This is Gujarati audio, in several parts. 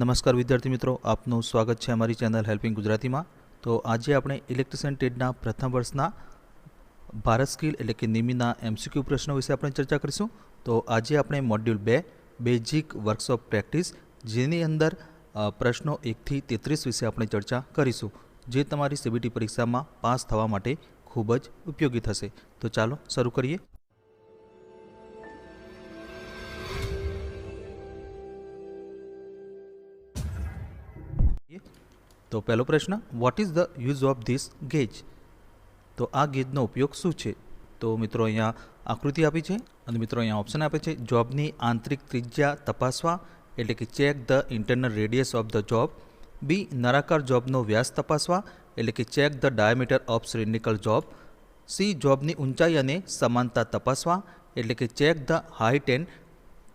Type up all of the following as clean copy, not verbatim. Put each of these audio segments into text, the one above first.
નમસ્કાર વિદ્યાર્થી મિત્રો, આપનું સ્વાગત છે અમારી ચેનલ હેલ્પિંગ ગુજરાતીમાં। તો આજે આપણે ઇલેક્ટ્રિશિયન ટ્રેડના પ્રથમ વર્ષના ભારત સ્કિલ એટલે કે નિમીના MCQ પ્રશ્નો વિશે આપણે ચર્ચા કરીશું। તો આજે આપણે મોડ્યુલ 2 બેઝિક વર્કશોપ પ્રેક્ટિસ જેની અંદર પ્રશ્નો 1 થી 33 વિશે આપણે ચર્ચા કરીશું, જે તમારી CBT પરીક્ષામાં પાસ થવા માટે ખૂબ જ ઉપયોગી થશે। તો ચાલો શરૂ કરીએ। तो पहलो प्रश्न, what is the use of this gauge? तो आ गेजनो उपयोग शू छे? तो मित्रों अहींया आकृति आपी छे अने मित्रों अहींया ऑप्शन आपे छे। जॉबनी आंतरिक त्रिज्या तपासवा एटले के check the internal radius of the job. B, नळाकार जॉबनो व्यास तपासवा एटले के check the diameter of cylindrical job. C, जॉबनी ऊंचाई अने समानता तपासवा एटले के check the height and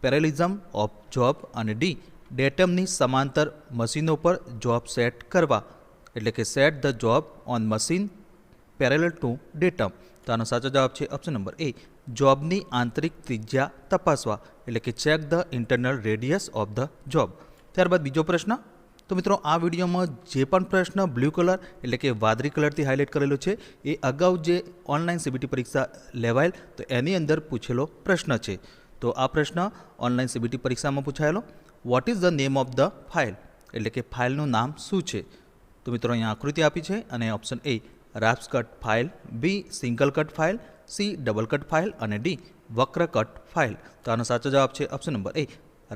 parallelism of job. अने डी, डेटमनी समांतर मशीनों पर जॉब सेट करवा एटले के set the job on machine parallel to datum. तो आनो साचो जवाब है ऑप्शन नंबर ए, जॉबनी आंतरिक त्रिज्या तपासवा एटले के check the internal radius of the job. त्यारबाद बीजो प्रश्न। तो मित्रों आ विडियो में जे पण प्रश्न ब्लू कलर एटले के वादળી कलरथी हाईलाइट करेलो छे ए अगाऊ जे ऑनलाइन CBT परीक्षा लेवायेल तो एनी अंदर पूछेलो प्रश्न छे। तो आ प्रश्न ऑनलाइन CBT परीक्षा में पूछायेलो। What is the name of the file एटले के फाइलનું નામ શું છે? તો મિત્રો અહીંયા આકૃતિ આપી છે અને ઓપ્શન એ રાફ્સ cut file, B single cut file, C double cut file અને ડી વક્ર કટ ફાઇલ। તો આનો સાચો જવાબ છે ઓપ્શન નંબર એ,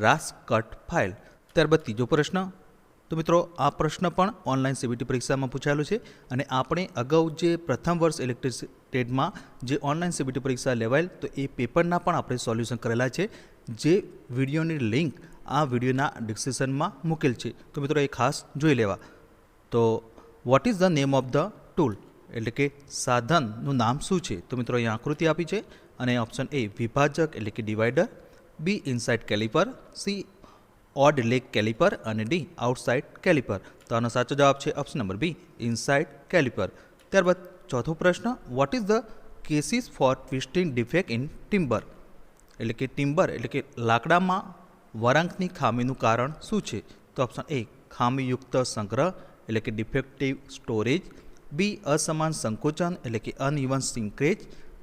રાફ્સ કટ ફાઇલ। ત્યારબાદ ત્રીજો પ્રશ્ન। તો મિત્રો આ પ્રશ્ન પણ ઓનલાઈન CBT પરીક્ષામાં પૂછાયેલો છે અને આપણે અગાઉ જે પ્રથમ વર્ષ ઇલેક્ટ્રિક ટ્રેડમાં જે ઓનલાઈન CBT પરીક્ષા લેવાયેલ તો એ પેપરના પણ આપણે સોલ્યુશન કરેલા છે, જે વિડીયોની લિંક आ विडियोना डिस्क्रिप्शन में मूकेल है। तो मित्रों ये खास जोई लेवा। तो what is the name of the tool एटले के साधनનું नाम શું છે? तो मित्रों यहाँ आकृति आपी है અને ऑप्शन ए विभाजक एटले के divider, B inside calliper, C odd leg calliper અને डी आउटसाइड कैलिपर। तो आनो साचो जवाब है option number B, inside calliper. त्यारबाद चौथो प्रश्न, what is the causes for twisting defect in timber एटले के टिम्बर एटले के लाकडामां वरांकनी खामीનું कारण શું છે? તો ઓપ્શન એ ખામીયુક્ત સંગ્રહ એટલે કે ડિફેક્ટિવ સ્ટોરેજ, બી અસમાન સંકોચન એટલે કે અનઇવન સિંક્રેજ,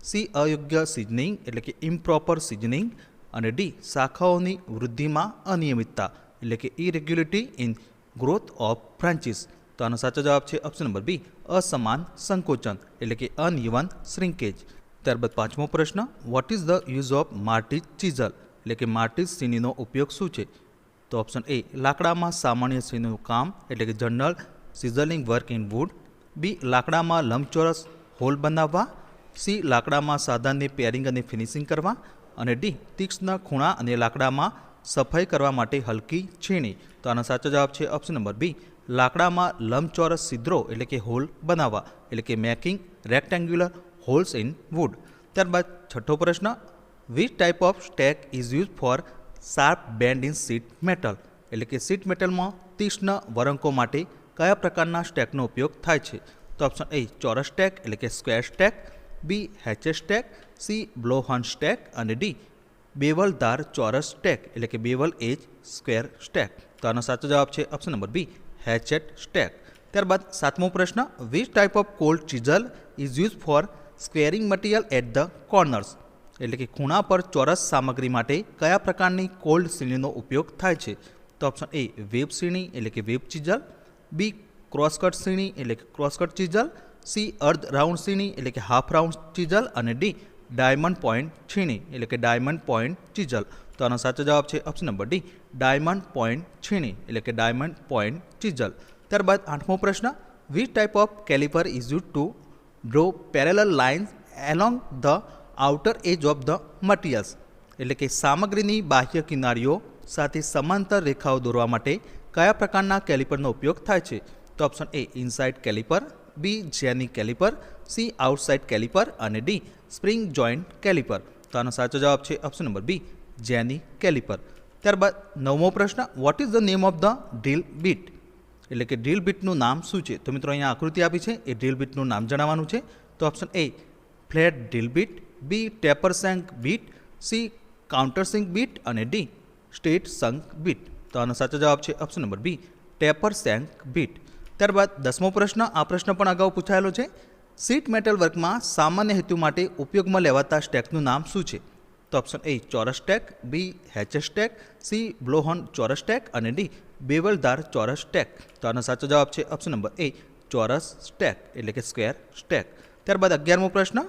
સી અયોગ્ય સિઝનિંગ એટલે કે ઇમ્પ્રોપર સિઝનિંગ અને ડી શાખાઓની વૃદ્ધિમાં અનિયમિતતા એટલે કે ઇરેગ્યુલેરિટી ઇન ગ્રોથ ઓફ બ્રાન્ચીસ। તો આનો સાચો જવાબ છે ઓપ્શન નંબર બી, અસમાન સંકોચન એટલે કે અનઇવન શ્રિંકેજ। ત્યારબાદ પાંચમો પ્રશ્ન, what is the use of mortise chisel એટલે કે માર્ટિઝ સીનીનો ઉપયોગ શું છે? તો ઓપ્શન એ લાકડામાં સામાન્ય સીનીનું કામ એટલે કે general chiselling work in wood, B લાકડામાં લંબચોરસ હોલ બનાવવા, સી લાકડામાં સાધનની પેરિંગ અને ફિનિશિંગ કરવા અને ડી તીક્ષ્ણ ખૂણા અને લાકડામાં સફાઈ કરવા માટે હલકી છીણી। તો આનો સાચો જવાબ છે ઓપ્શન નંબર બી, લાકડામાં લંબચોરસ છિદ્રો એટલે કે હોલ બનાવવા એટલે કે making rectangular holes in wood. ત્યારબાદ છઠ્ઠો પ્રશ્ન, which type of stake is use for sharp bend in sheet metal એટલે કે સીટ મેટલમાં તીક્ષ્ણ વળાંકો માટે કયા પ્રકારના સ્ટેકનો ઉપયોગ થાય છે? તો ઓપ્શન એ ચોરસ સ્ટેક એટલે કે સ્ક્વેર સ્ટેક, બી હેચેસ સ્ટેક, સી બ્લોહન સ્ટેક અને ડી બેવલદાર ચોરસ સ્ટેક એટલે કે બેવલ એજ સ્ક્વેર સ્ટેક। તો આનો સાચો જવાબ છે option number B, hatchet stake. ત્યારબાદ સાતમો પ્રશ્ન, which type of cold chisel is use for squaring material at the corners એટલે કે ખૂણા પર ચોરસ સામગ્રી માટે કયા પ્રકારની કોલ્ડ સીણીનો ઉપયોગ થાય છે? તો ઓપ્શન એ વેબ સીણી એટલે કે વેબ ચીઝલ, બી ક્રોસકટ સીણી એટલે કે ક્રોસકટ ચીઝલ, સી અર્ધ રાઉન્ડ સીણી એટલે કે હાફ રાઉન્ડ ચીઝલ અને ડી ડાયમંડ પોઈન્ટ છીણી એટલે કે ડાયમંડ પોઈન્ટ ચીઝલ। તો આનો સાચો જવાબ છે option number D, diamond point છીણી એટલે કે ડાયમંડ પોઈન્ટ ચીઝલ। ત્યારબાદ આઠમો પ્રશ્ન, which type of calliper is use to draw parallel lines along the outer edge of the materials એટલે કે સામગ્રીની બાહ્ય કિનારીઓ સાથે સમાંતર રેખાઓ દોરવા માટે કયા પ્રકારના કેલિપરનો ઉપયોગ થાય છે? તો ઓપ્શન એ ઇનસાઇડ કેલિપર, બી જેની કેલિપર, સી આઉટસાઇડ કેલિપર અને ડી સ્પ્રિંગ જોઇન્ટ કેલિપર। તો આનો સાચો જવાબ છે ઓપ્શન નંબર બી, જેની કેલિપર। ત્યારબાદ નવમો પ્રશ્ન, what is the name of the drill bit એટલે કે ડ્રીલ બીટનું નામ શું છે? તો મિત્રો અહીંયા આકૃતિ આપી છે એ ડ્રીલ બીટનું નામ જણાવવાનું છે। તો option A flat drill bit, B taper shank bit, C countersink bit અને ડી સ્ટ્રેટ સંક બીટ। તો આનો સાચો જવાબ છે option number B, taper shank bit. ત્યારબાદ 10મો પ્રશ્ન, આ પ્રશ્ન પણ અગાઉ પૂછાયેલો છે. શીટ મેટલ વર્કમાં સામાન્ય હેતુ માટે ઉપયોગમાં લેવાતા સ્ટેકનું નામ શું છે? તો ઓપ્શન એ ચોરસ સ્ટેક, બી હેચેસ સ્ટેક, સી બ્લોહોર્ન ચોરસ સ્ટેક અને ડી બેવલદાર ચોરસ સ્ટેક. તો આનો સાચો જવાબ છે ઓપ્શન નંબર એ, ચોરસ સ્ટેક એટલે કે સ્ક્વેર સ્ટેક. ત્યારબાદ 11મો પ્રશ્ન,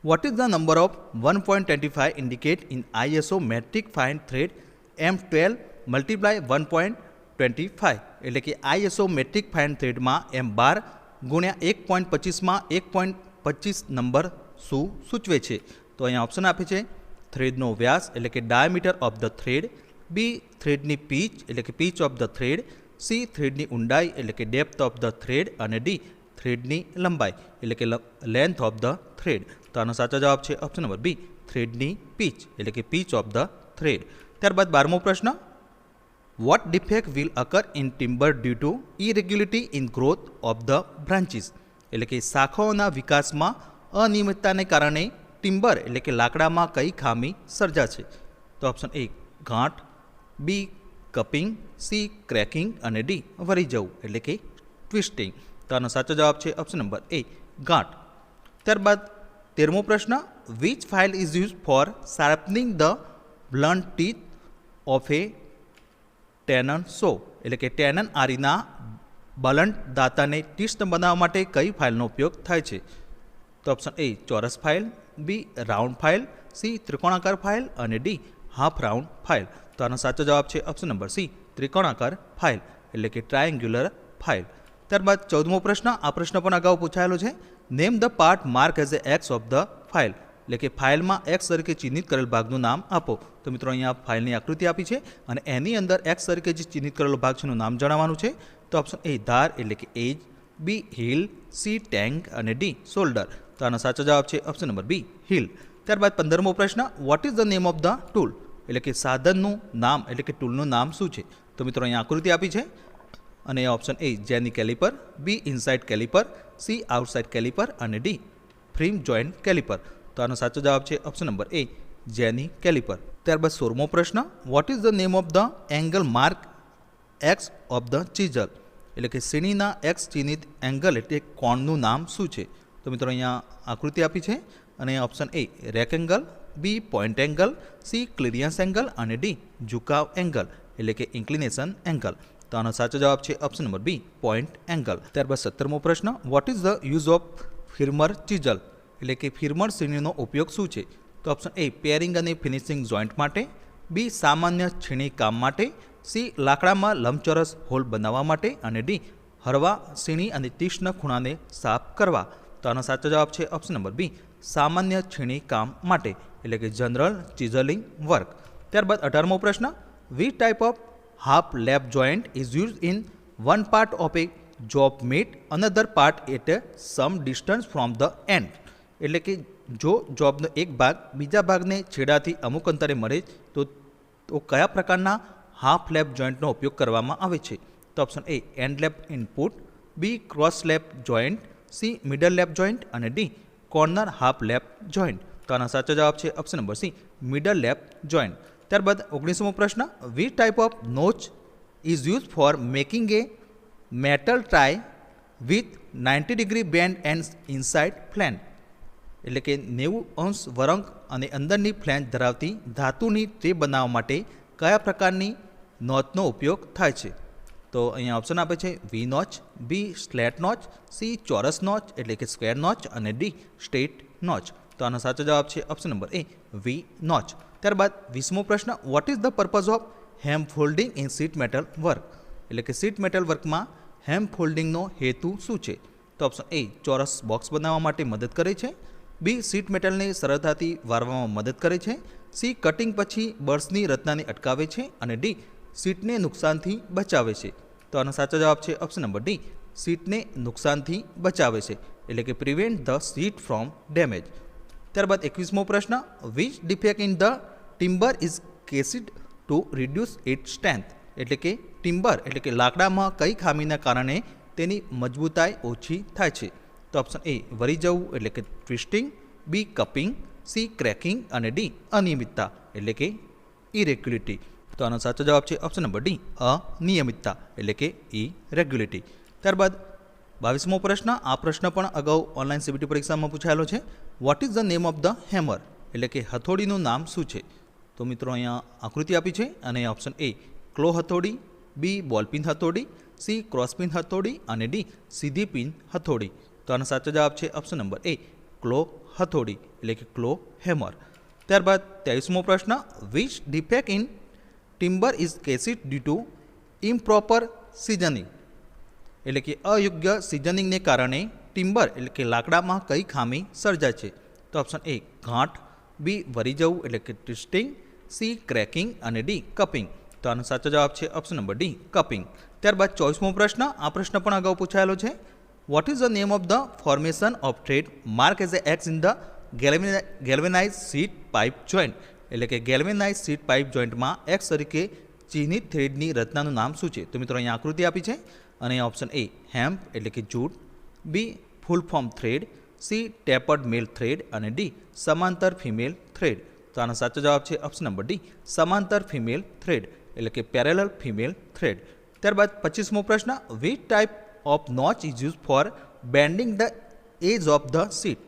what is the number of 1.25 indicate in ISO metric fine thread M12 multiply 1.25 એટલે કે ISO મેટ્રિક ફાઇન થ્રેડમાં M12 ગુણ્યા 1.25માં 1.25 નંબર શું સૂચવે છે? તો અહીંયા ઓપ્શન આપે છે થ્રેડનો વ્યાસ એટલે કે diameter of the thread, B થ્રેડની પીચ એટલે કે pitch of the thread, C થ્રેડની ઊંડાઈ એટલે કે ડેપ્થ ઓફ ધ થ્રેડ અને ડી થ્રેડની લંબાઈ એટલે કે લેન્થ ઓફ ધ થ્રેડ. તો આનો સાચો જવાબ છે ઓપ્શન નંબર બી, થ્રેડની પીચ એટલે કે પીચ ઓફ ધ થ્રેડ. ત્યારબાદ 12મો પ્રશ્ન, what defect will occur in timber due to irregularity in growth of the branches એટલે કે શાખાઓના વિકાસમાં અનિયમિતતાને કારણે ટિમ્બર એટલે કે લાકડામાં કઈ ખામી સર્જાશે? તો ઓપ્શન એ ગાંઠ, બી કપિંગ, સી ક્રેકિંગ અને ડી વળી જવું એટલે કે ટ્વિસ્ટિંગ. તો આનો સાચો જવાબ છે ઓપ્શન નંબર એ, ગાંઠ. ત્યારબાદ 13મો પ્રશ્ન, which file is use for sharpening the blunt teeth of a tenon saw એટલે કે ટેનન આરીના બલન્ટ દાંતાને તીક્ષ્ણ બનાવવા માટે કઈ ફાઇલનો ઉપયોગ થાય છે? તો ઓપ્શન એ ચોરસ ફાઇલ, બી રાઉન્ડ ફાઇલ, સી ત્રિકોણાકાર ફાઇલ અને ડી હાફ રાઉન્ડ ફાઇલ. તો આનો સાચો જવાબ છે ઓપ્શન નંબર સી, ત્રિકોણાકાર ફાઇલ એટલે કે ટ્રાયેન્ગ્યુલર ફાઇલ. ત્યારબાદ 14મો પ્રશ્ન, આ પ્રશ્ન પણ અગાઉ પૂછાયેલો છે. Name the part mark as a x of the file એટલે કે ફાઇલમાં એક્સ તરીકે ચિહ્નિત કરેલ ભાગનું નામ આપો. તો મિત્રો અહીંયા ફાઇલની આકૃતિ આપી છે અને એની અંદર એક્સ તરીકે જે ચિહ્નિત કરેલો ભાગ છે એનું નામ જણાવવાનું છે. તો ઓપ્શન એ ધાર એટલે કે એજ, બી હીલ, સી ટેંક અને ડી શોલ્ડર. તો આનો સાચો જવાબ છે ઓપ્શન નંબર બી, હીલ. ત્યારબાદ 15મો પ્રશ્ન, what is the name of the tool એટલે કે સાધનનું નામ એટલે કે ટૂલનું નામ શું છે? તો મિત્રો અહીંયા આકૃતિ આપી છે અને option A jenny calliper, B inside calliper, C outside calliper અને ડી ફ્રીમ જોઈન્ટ કેલિપર. તો આનો સાચો જવાબ છે ઓપ્શન નંબર એ, જેની કેલિપર. ત્યારબાદ 16મો પ્રશ્ન, what is the name of the angle mark x of the chisel એટલે કે સીણીના એક્સ ચિહ્નિત એંગલ એટલે કોણનું નામ શું છે? તો મિત્રો અહીંયા આકૃતિ આપી છે અને option A rake angle, B point angle, C clearance angle અને ડી ઝુકાવ એંગલ એટલે કે ઇન્ક્લિનેશન એંગલ. તો આનો સાચો જવાબ છે option number B, point angle. ત્યારબાદ 17મો પ્રશ્ન, what is the use of firmer chisel એટલે કે ફિરમર સીણીનો ઉપયોગ શું છે? તો ઓપ્શન એ પેરિંગ અને ફિનિશિંગ જોઈન્ટ માટે, બી સામાન્ય છીણી કામ માટે, સી લાકડામાં લંબચોરસ હોલ બનાવવા માટે અને ડી હળવા સીણી અને તીક્ષ્ણ ખૂણાને સાફ કરવા. તો આનો સાચો જવાબ છે ઓપ્શન નંબર બી, સામાન્ય છીણી કામ માટે એટલે કે જનરલ ચિઝલિંગ વર્ક. ત્યારબાદ 18મો પ્રશ્ન, which type of half lap joint is use in one part of a job meet another part at some distance from the end એટલે કે જો જોબનો એક ભાગ બીજા ભાગને છેડાથી અમુક અંતરે મળે તો કયા પ્રકારના હાફ લેપ જોઈન્ટનો ઉપયોગ કરવામાં આવે છે? તો option A end lap input, B cross lap joint, C middle lap joint અને D corner half lap joint. તો આનો સાચો જવાબ છે option number C, middle lap joint. ત્યારબાદ 19મો પ્રશ્ન, which type of notch is use for making a metal tray with 90 degree bend and inside flange એટલે કે 90° વળાંક અને અંદરની ફ્લેંજ ધરાવતી ધાતુની ટ્રે બનાવવા માટે કયા પ્રકારની નોચનો ઉપયોગ થાય છે? તો અહીંયા ઓપ્શન આપે છે વી notch, B slate notch, C ચોરસ નોચ એટલે કે સ્ક્વેર નોચ અને ડી સ્ટ્રેટ નોચ. તો આનો સાચો જવાબ છે option number A, V notch. ત્યારબાદ 20મો પ્રશ્ન, what is the purpose of heme folding in sheet metal work એટલે કે શીટ મેટલ વર્કમાં હેમ ફોલ્ડિંગનો હેતુ શું છે? તો ઓપ્શન એ ચોરસ બોક્સ બનાવવા માટે મદદ કરે છે, બી શીટ મેટલને સરળતાથી વારવામાં મદદ કરે છે, સી કટિંગ પછી બર્સની રચનાને અટકાવે છે અને ડી શીટને નુકસાનથી બચાવે છે. તો આનો સાચો જવાબ છે ઓપ્શન નંબર ડી, શીટને નુકસાનથી બચાવે છે એટલે કે prevent the sheet from damage. ત્યારબાદ 21મો પ્રશ્ન, which defect in the timber is caused to reduce it strength એટલે કે ટિમ્બર એટલે કે લાકડામાં કઈ ખામીના કારણે તેની મજબૂતાઈ ઓછી થાય છે? તો ઓપ્શન એ વળી જવું એટલે કે ટ્વિસ્ટિંગ, બી કપિંગ, સી ક્રેકિંગ અને ડી અનિયમિતતા એટલે કે ઇરેગ્યુલેરિટી. તો આનો સાચો જવાબ છે ઓપ્શન નંબર ડી, અનિયમિતતા એટલે કે ઇરેગ્યુલેટી. ત્યારબાદ 22મો પ્રશ્ન. આ પ્રશ્ન પણ અગાઉ ઓનલાઈન સીબીટી પરીક્ષામાં પૂછાયેલો છે. Vote is the name of the hammer એટલે કે હથોડીનું નામ શું છે? તો મિત્રો અહીંયા આકૃતિ આપી છે અને ઓપ્શન એ ક્લો હથોડી, બી બોલપિન હથોડી, સી ક્રોસપિન હથોડી અને ડી સીધી પિન હથોડી. તો આનો સાચો જવાબ છે ઓપ્શન નંબર એ ક્લો હથોડી એટલે કે ક્લો હેમર. ત્યારબાદ 23મો પ્રશ્ન. Which defect in timber is caused due to improper seasoning એટલે કે અયોગ્ય સિઝનિંગને કારણે ટિમ્બર એટલે કે લાકડામાં કઈ ખામી સર્જાય છે? તો ઓપ્શન એ ગાંઠ, બી વરી જવું એટલે કે ટ્વિસ્ટિંગ, સી ક્રેકિંગ અને ડી કપિંગ. તો આનો સાચો જવાબ છે ઓપ્શન નંબર ડી કપિંગ. ત્યારબાદ 24મો પ્રશ્ન. આ પ્રશ્ન પણ અગાઉ પૂછાયેલો છે. Vote is the name of the formation of thread mark as a x in the galvanise seat pipe joint એટલે કે ગેલ્વેનાઇઝ સીટ પાઇપ જોઈન્ટમાં એક્સ તરીકે ચિહ્નિત થ્રેડની રચનાનું નામ શું છે? તો મિત્રો અહીંયા આકૃતિ આપી છે અને ઓપ્શન એ હેમ્પ એટલે કે jute, B full form thread, C tapered male thread અને ડી સમાંતર ફિમેલ થ્રેડ. તો આનો સાચો જવાબ છે ઓપ્શન નંબર ડી સમાંતર ફિમેલ થ્રેડ એટલે કે પેરેલલ ફિમેલ થ્રેડ. ત્યારબાદ 25મો પ્રશ્ન. Which type of notch is use for bending the edge of the sheet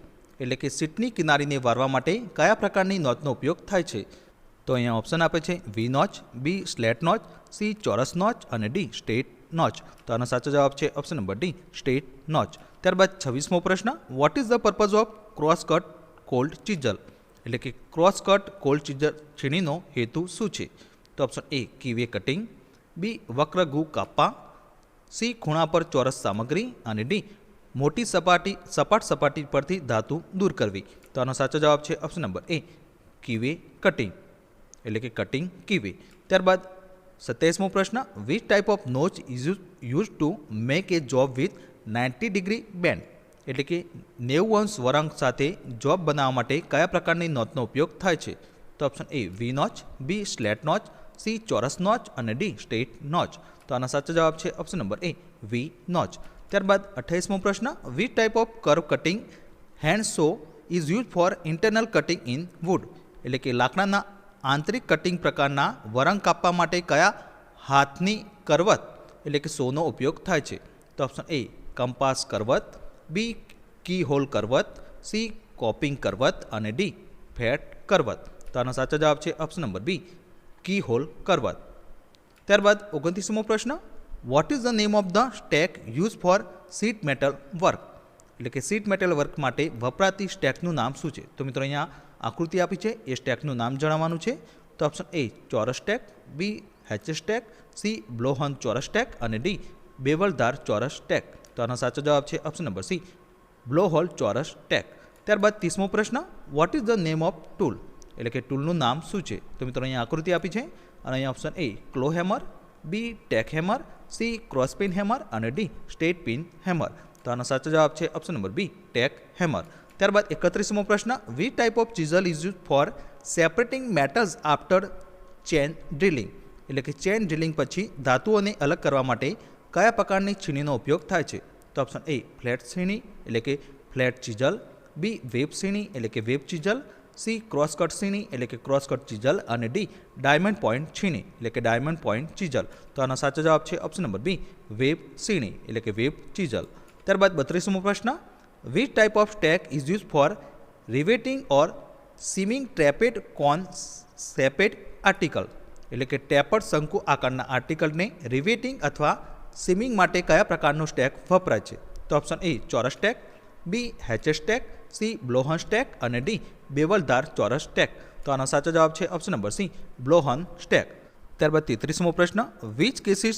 એટલે કે સીટની કિનારીને વારવા માટે કયા પ્રકારની નોચનો ઉપયોગ થાય છે? તો અહીંયા ઓપ્શન આપે છે વી notch, B slate notch, C ચોરસ નોચ અને ડી સ્ટ્રેટ નોચ. તો આનો સાચો જવાબ છે option number D straight notch. ત્યારબાદ 26મો પ્રશ્ન. What is the purpose of cross cut cold chisel એટલે કે ક્રોસ કટ કોલ્ડ ચીઝલ છીણીનો હેતુ શું છે? તો ઓપ્શન એ કીવે કટિંગ, બી વક્ર ગુ કાપા, સી ખૂણા પર ચોરસ સામગ્રી અને ડી મોટી સપાટ સપાટી પરથી ધાતુ દૂર કરવી. તો આનો સાચો જવાબ છે ઓપ્શન નંબર એ કીવે કટિંગ એટલે કે કટિંગ કીવે. ત્યારબાદ 27મો પ્રશ્ન. Which type of notch is use to make A job with 90 degree band એટલે કે 90 અંશ વળાંક સાથે જોબ બનાવવા માટે કયા પ્રકારની નોચનો ઉપયોગ થાય છે? તો option A V notch, B slate notch, C ચોરસ નોચ અને ડી સ્ટ્રેટ નોચ. તો આનો સાચો જવાબ છે option number A V notch. ત્યારબાદ 28મો પ્રશ્ન. Which type of curve cutting hand saw is use for internal cutting in wood એટલે કે લાકડાના આંતરિક કટિંગ પ્રકારના વળાંક કાપવા માટે કયા હાથની કરવત એટલે કે સોનો ઉપયોગ થાય છે? તો ઓપ્શન એ કંપાસ કરવત, બી કી હોલ કરવત, સી કોપિંગ કરવત અને ડી ફેટ કરવત. તો આનો સાચો જવાબ છે option number B keyhole કરવત. ત્યારબાદ 29મો પ્રશ્ન. What is the name of the stake use for sheet metal work એટલે કે સીટ મેટલ વર્ક માટે વપરાતી સ્ટેકનું નામ શું છે? તો મિત્રો અહીંયા આકૃતિ આપી છે એ સ્ટેકનું નામ જણાવવાનું છે. તો ઓપ્શન એ ચોરસ stake, B hatch stake, C બ્લોહન ચોરસ સ્ટેક અને ડી બેવલદાર ચોરસ સ્ટેક. તો આનો સાચો જવાબ છે ઓપ્શન નંબર સી બ્લોહોલ ચોરસ સ્ટેક. ત્યારબાદ 30મો પ્રશ્ન. What is the name of tool એટલે કે ટૂલનું નામ શું છે? તો મિત્રો અહીંયા આકૃતિ આપી છે અને અહીંયા option A claw hammer, B tack hammer, C cross pein hammer અને ડી સ્ટ્રેટ પિન હેમર. તો આનો સાચો જવાબ છે option number B tack hammer. ત્યારબાદ 31મો પ્રશ્ન. Which type of chisel is use for separating metals after chain drilling એટલે કે ચેન ડ્રિલિંગ પછી ધાતુઓને અલગ કરવા માટે કયા પ્રકારની છીણીનો ઉપયોગ થાય છે? તો ઓપ્શન એ ફ્લેટ છીણી એટલે કે ફ્લેટ ચીઝલ, બી વેબ છીણી એટલે કે વેબ ચીઝલ, સી ક્રોસકટ છીણી એટલે કે ક્રોસકટ ચીઝલ અને ડી ડાયમંડ પોઈન્ટ છીણી એટલે કે ડાયમંડ પોઈન્ટ ચીઝલ. તો આનો સાચો જવાબ છે ઓપ્શન નંબર બી વેબ છીણી એટલે કે વેબ ચીઝલ. ત્યારબાદ 32મો પ્રશ્ન. Which type of stake is use for riveting or seaming tapered cone shaped article એટલે કે ટેપર્ડ શંકુ આકારના આર્ટિકલને રિવેટિંગ અથવા સીમિંગ માટે કયા પ્રકારનું સ્ટેક વપરાય છે? તો ઓપ્શન એ ચોરસ stake, B hatch stake, C blowhorn stake અને ડી બેવલદાર ચોરસ સ્ટેક. તો આનો સાચો જવાબ છે option number C blowhorn stake. ત્યારબાદ 33મો પ્રશ્ન. Which cases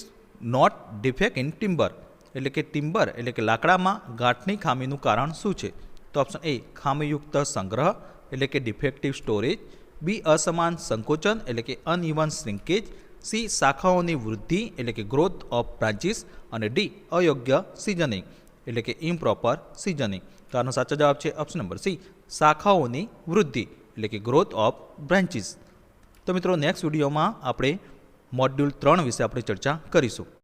not defect in timber એટલે કે ટિમ્બર એટલે કે લાકડામાં ગાંઠની ખામીનું કારણ શું છે? તો ઓપ્શન એ ખામીયુક્ત સંગ્રહ એટલે કે ડિફેક્ટિવ સ્ટોરેજ, બી અસમાન સંકોચન એટલે કે અનઇવન શ્રિંકેજ, સી શાખાઓની વૃદ્ધિ એટલે કે ગ્રોથ ઓફ બ્રાન્ચીસ અને ડી અયોગ્ય સિઝનિંગ એટલે કે ઇમ્પ્રોપર સિઝનિંગ. તો આનો સાચો જવાબ છે ઓપ્શન નંબર સી શાખાઓની વૃદ્ધિ એટલે કે ગ્રોથ ઓફ બ્રાન્ચીસ. તો મિત્રો નેક્સ્ટ વિડીયોમાં આપણે મોડ્યુલ 3 વિશે આપણે ચર્ચા કરીશું.